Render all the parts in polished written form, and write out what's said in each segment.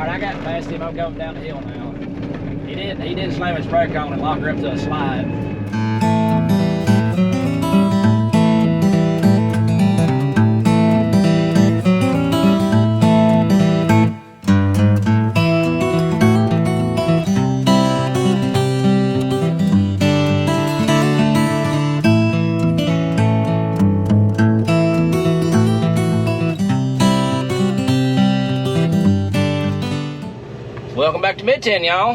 Alright, I got past him. I'm going down the hill now. He did slam his brake on and lock her up to a slide. Welcome back to Mid-10, y'all.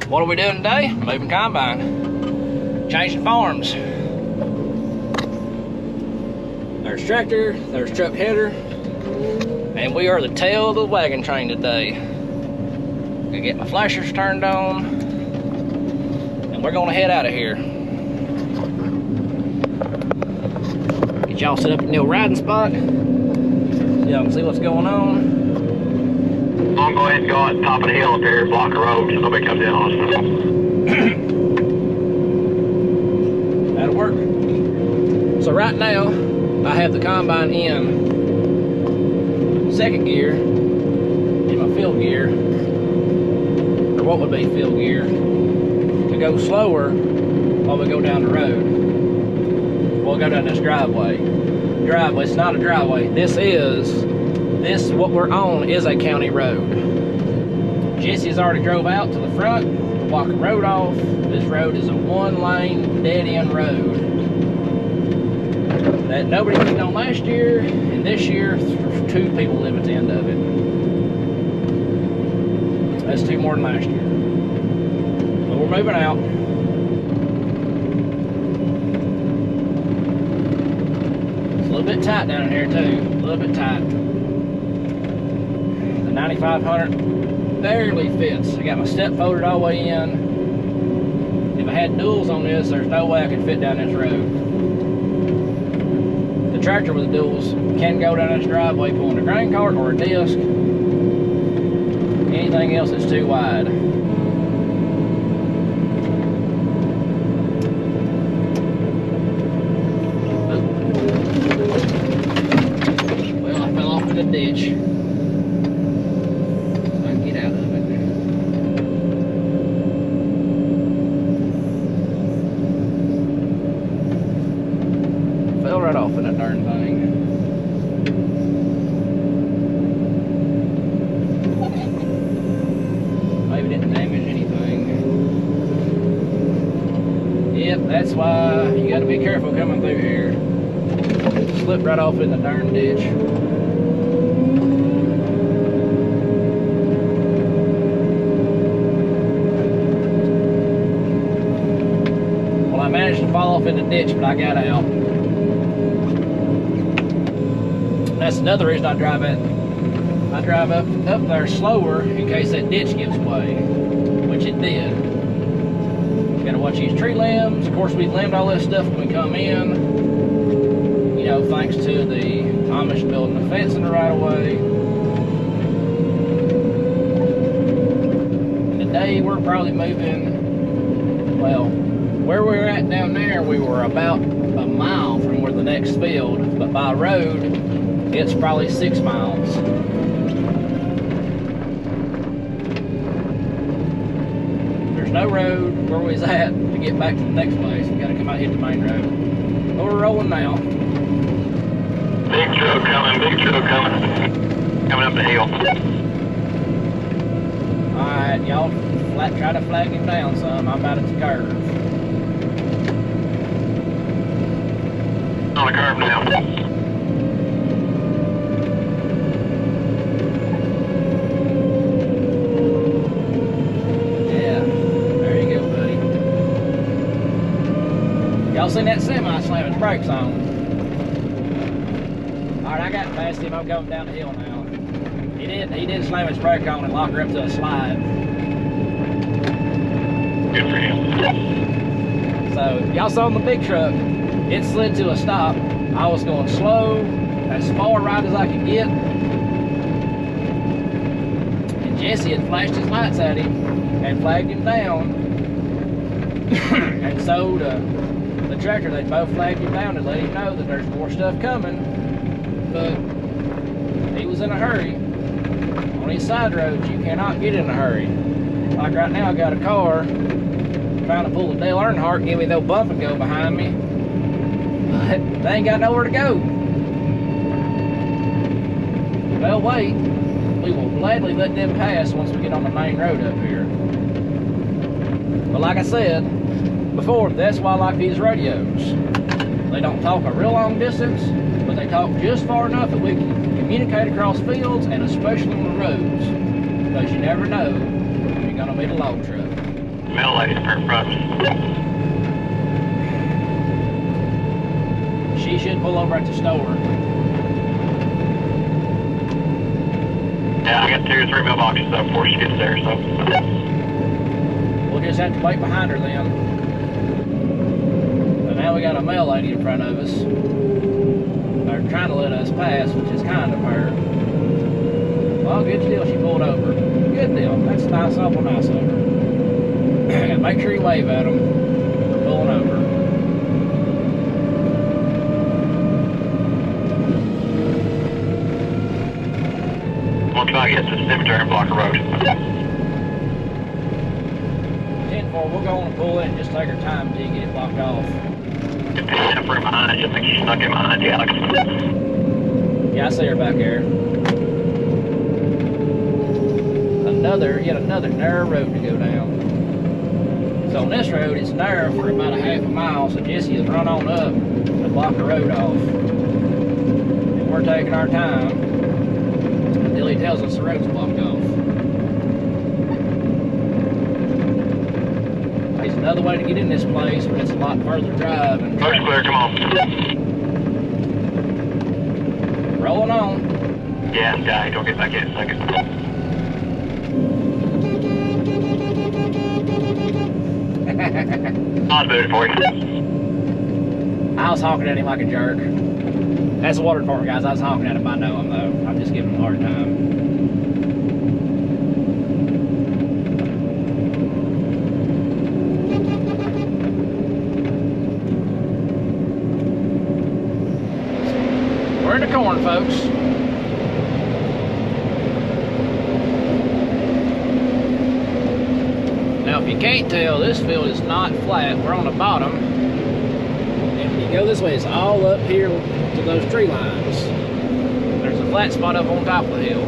What are we doing today? Moving combine. Changing farms. There's tractor, there's truck header, and we are the tail of the wagon train today. Gonna get my flashers turned on, and we're gonna head out of here. Get y'all set up in your riding spot. Y'all can see what's going on. I'm going to go ahead and go at the top of the hill up here, block the road, so nobody comes in on us. That'll work. So right now, I have the combine in second gear, in my field gear, or what would be field gear, to go slower while we go down the road. We'll go down this driveway. It's not a driveway. This, what we're on, is a county road. Jesse has already drove out to the front, blocked the road off. This road is a one-lane, dead-end road that nobody lived on last year, and this year, 2 people live at the end of it. That's 2 more than last year. But we're moving out. It's a little bit tight down in here, too. A little bit tight. 9500 barely fits. I got my step folded all the way in. If I had duals on this, there's no way I could fit down this road. The tractor with the duals can go down this driveway pulling a grain cart or a disc. Anything else is too wide. Well, I fell off in the ditch. Right off in that darn thing. Maybe didn't damage anything. Yep, that's why you gotta be careful coming through here. Slipped right off in the darn ditch. Well, I managed to fall off in the ditch, but I got out. That's another reason I drive up there slower in case that ditch gives way, which it did. Gotta watch these tree limbs. Of course, we limbed all this stuff when we come in. You know, thanks to the Amish building the fence in the right of way. And today we're probably moving, well, where we were at down there, we were about a mile from where the next field, but by road, it's probably 6 miles. There's no road where we was at to get back to the next place. We gotta come out and hit the main road. But we're rolling now. Big truck coming, coming up the hill. Alright, y'all try to flag him down some. I'm out at the curve. On the curve now. Y'all seen that semi slam his brakes on? Alright, I got past him. I'm going down the hill now. He did slam his brake on and lock her up to a slide. Good for him. So, y'all saw the big truck. It slid to a stop. I was going slow, as far right as I could get. And Jesse had flashed his lights at him and flagged him down. And so the tractor, they both flagged him down to let him know that there's more stuff coming. But he was in a hurry. On these side roads, you cannot get in a hurry. Like right now, I got a car trying to pull a Dale Earnhardt, give me the bump and go behind me, but they ain't got nowhere to go. Well, wait, we will gladly let them pass once we get on the main road up here. But like I said before, that's why I like these radios. They don't talk a real long distance, but they talk just far enough that we can communicate across fields, and especially on the roads, because you never know when you're going to meet a log truck. Mail lady's in front. She should pull over at the store. Yeah, I got 2 or 3 mailboxes up before she gets there, so. We'll just have to wait behind her then. But now we got a mail lady in front of us. They're trying to let us pass, which is kind of her. Well, good deal, she pulled over. Good deal, that's nice, awful nice of her. Make sure you wave at them for pulling over. We'll try to get to the cemetery and block the road. 10-4, we'll go on and pull in and just take our time until you get it blocked off. Get the heifer behind you. I think she's stuck in behind you, Alex. Yeah, I see her back there. Yet another narrow road to go down. So on this road, it's narrow for about a half a mile, so Jesse has run on up to block the road off. And we're taking our time until he tells us the road's blocked off. There's another way to get in this place, but it's a lot further drive. And Road's clear, come on. Rolling on. Yeah, don't get back in a second. I was moving for you. I was honking at him like a jerk. That's the water department, guys. I was honking at him. I know him, though. I'm just giving him a hard time. We're in the corn, folks. Now, if you can't tell, this field is not flat. We're on the bottom. And when you go this way, it's all up here to those tree lines. There's a flat spot up on top of the hill.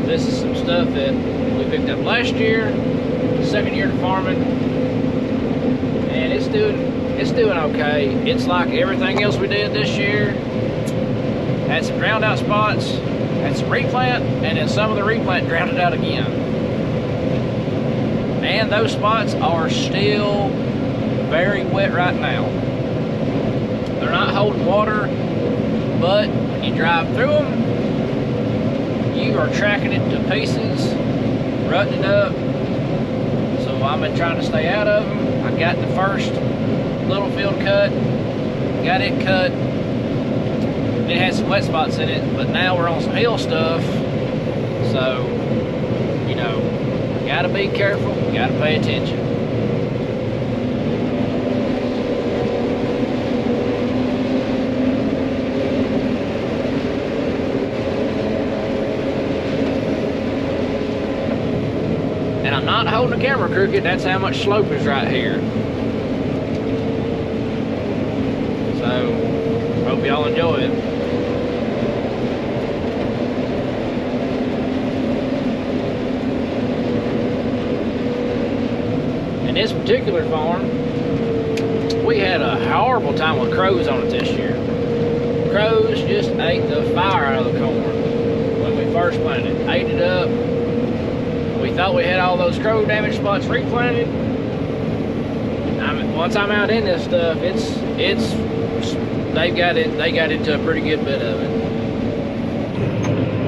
This is some stuff that we picked up last year, second year of farming, and it's doing okay. It's like everything else we did this year. Had some drowned out spots, had some replant, and then some of the replant drowned it out again. And those spots are still very wet right now. They're not holding water, but when you drive through them, you are tracking it to pieces, rutting it up. So I've been trying to stay out of them. I got the first little field cut, got it cut. It had some wet spots in it, but now we're on some hill stuff. So, you know, gotta be careful, gotta pay attention. And I'm not holding the camera crooked, that's how much slope is right here. So, hope y'all enjoy it. In this particular farm, we had a horrible time with crows on it this year. Crows just ate the fire out of the corn when we first planted. Ate it up. We thought we had all those crow damage spots replanted. I mean, once I'm out in this stuff, they got into a pretty good bit of it.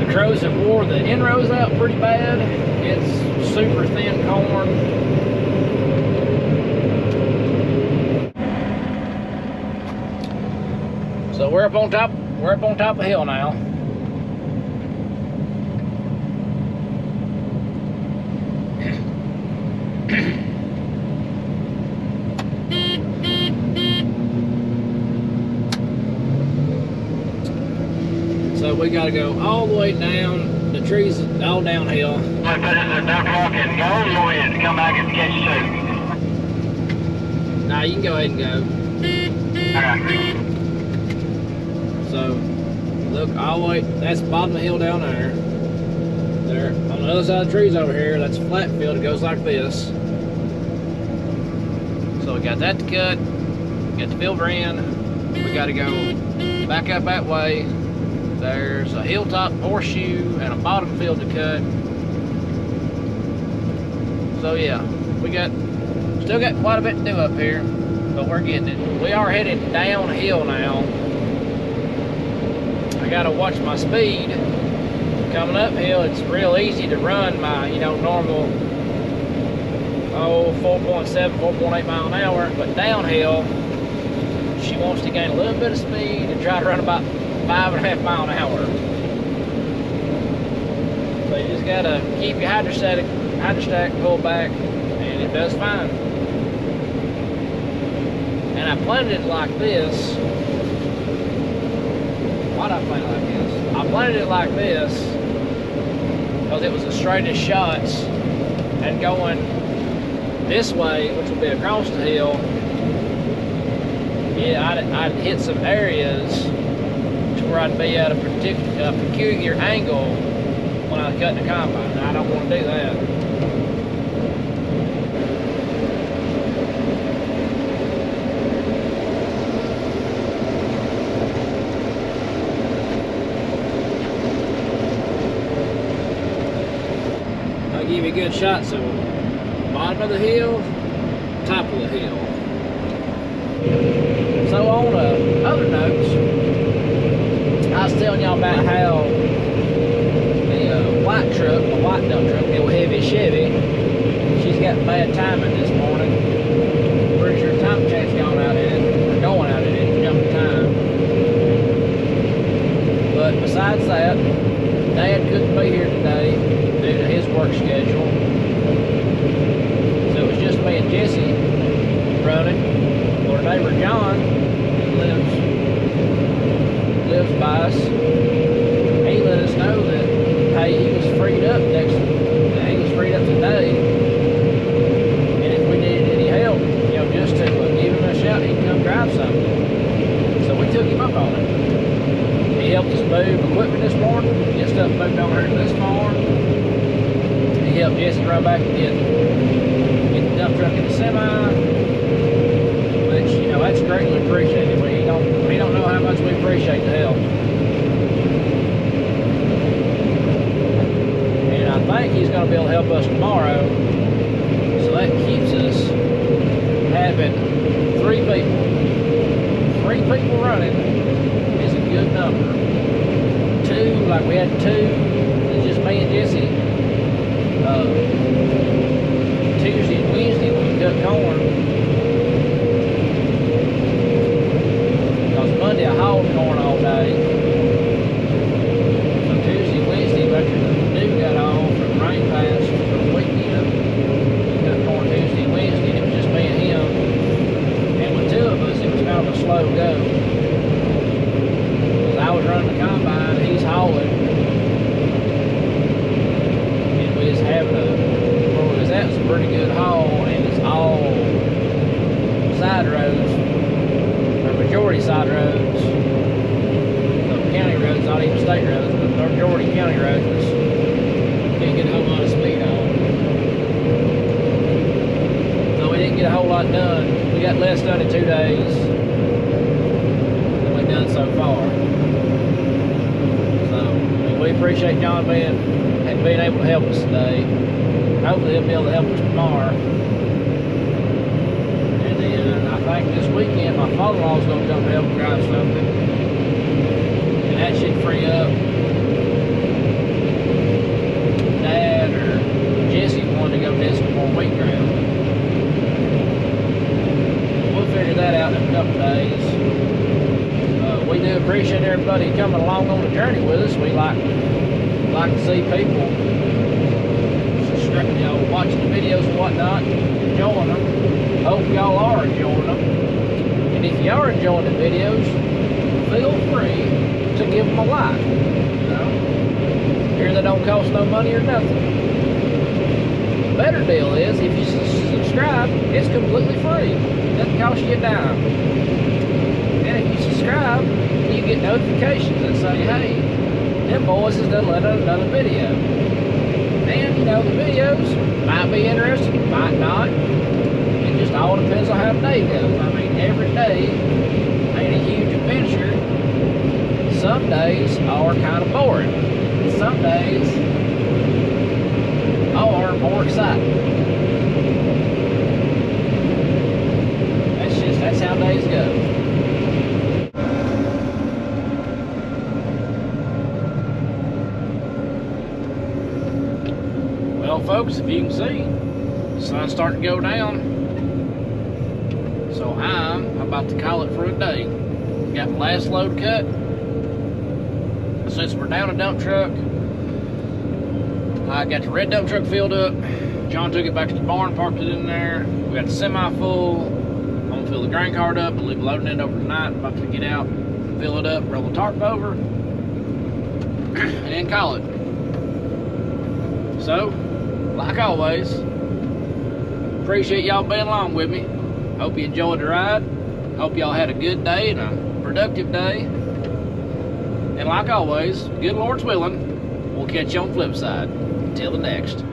The crows have wore the inrows out pretty bad. It's super thin corn. So we're up on top of the hill now. So we gotta go all the way down the trees all downhill. But is there no truck and go, or you want me to come back and catch you too? Nah, you can go ahead and go. Okay. So, look all the way, that's the bottom of the hill down there. There, on the other side of the trees over here, that's a flat field. It goes like this. So we got that to cut, we got the field ran, we got to go back up that way. There's a hilltop horseshoe and a bottom field to cut. So yeah, still got quite a bit to do up here, but we're getting it. We are headed downhill now. I gotta watch my speed. Coming uphill, it's real easy to run my, normal 4.7, 4.8 mile an hour, but downhill, she wants to gain a little bit of speed and try to run about 5.5 miles an hour. So you just gotta keep your hydrostatic pull back, and it does fine. And I planted it like this. Why'd I plant it like this? I planted it like this because it was the straightest shots, and going this way, which will be across the hill, yeah, I'd hit some areas to where I'd be at a peculiar angle when I was cutting the combine, and I don't want to do that. I'll give you a good shot. So, bottom of the hill, top of the hill. So on other notes, I was telling y'all about how the white truck, the white dump truck, the heavy Chevy, she's got bad timing this morning. Pretty sure time check's gone out in it, or going out in it, jumping time. But besides that, Dad couldn't be here today due to his work schedule. So it was just me and Jesse running. Our neighbor John lives by us. He let us know that hey, he was freed up today, and if we needed any help, just to give him a shout, he'd come drive something. So we took him up on it. He helped us move equipment this morning, get stuff moved over here to this farm. He helped Jesse run back and get the dump truck in the semi. That's greatly appreciated. He don't know how much we appreciate the help. And I think he's going to be able to help us tomorrow. So that keeps us having 3 people. 3 people running is a good number. 2, like we had 2, it's just me and Jesse. Tuesday and Wednesday when we cut corn. Monday I hauled corn all day. So Tuesday, Wednesday, after the dew got off from rain pass for the weekend, we cut corn Tuesday and Wednesday, and it was just me and him. And with 2 of us, it was kind of a slow go. Because I was running the combine, he's hauling. And we was having that was a pretty good haul, and it's all side roads. Majority side roads, so county roads, not even state roads, but majority county roads, can't get a whole lot of speed on. So we didn't get a whole lot done. We got less done in 2 days than we've done so far. So we appreciate John being able to help us today. Hopefully he'll be able to help us tomorrow. I think this weekend my father-in-law's going to come help drive something, and that should free up Dad or Jesse wanting to go do some more wheat ground. We'll figure that out in a couple of days. We do appreciate everybody coming along on the journey with us. We like to see people watching the videos and whatnot, enjoying them. Hope y'all are enjoying them. And if you are enjoying the videos, feel free to give them a like. Here they don't cost no money or nothing. Better deal is if you subscribe, it's completely free. It doesn't cost you a dime. And if you subscribe, you get notifications that say, hey, them boys has done another video. And you know, the videos might be interesting, might not. It just all depends on how the day goes. I mean, every day ain't a huge adventure. Some days are kind of boring. Some days are more exciting. That's how days go. Well, folks, if you can see, the sun's starting to go down. So I'm about to call it for a day. Got my last load cut. Since we're down a dump truck, I got the red dump truck filled up. John took it back to the barn, parked it in there. We got the semi full. I'm gonna fill the grain cart up and leave loading it over tonight. About to get out, fill it up, roll the tarp over, and then call it. So, like always, appreciate y'all being along with me. Hope you enjoyed the ride. Hope y'all had a good day and a productive day. And like always, good Lord's willing, we'll catch you on the flip side. Until the next.